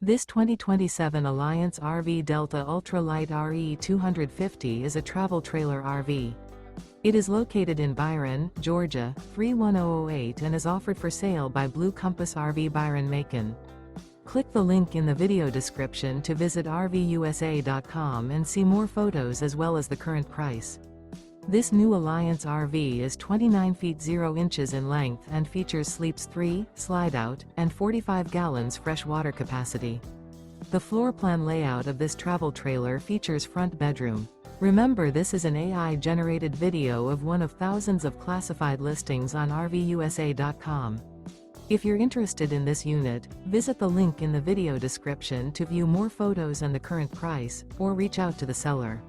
This 2027 Alliance RV Delta Ultra Lite RE 250 is a travel trailer RV. It is located in Byron, Georgia, 31008 and is offered for sale by Blue Compass RV Byron-Macon. Click the link in the video description to visit RVUSA.com and see more photos as well as the current price. This new Alliance RV is 29 feet 0 inches in length and features sleeps 3, Slideout, and 45 gallons fresh water capacity. The floor plan layout of this travel trailer features front bedroom. Remember, this is an AI-generated video of one of thousands of classified listings on RVUSA.com. If you're interested in this unit, visit the link in the video description to view more photos and the current price, or reach out to the seller.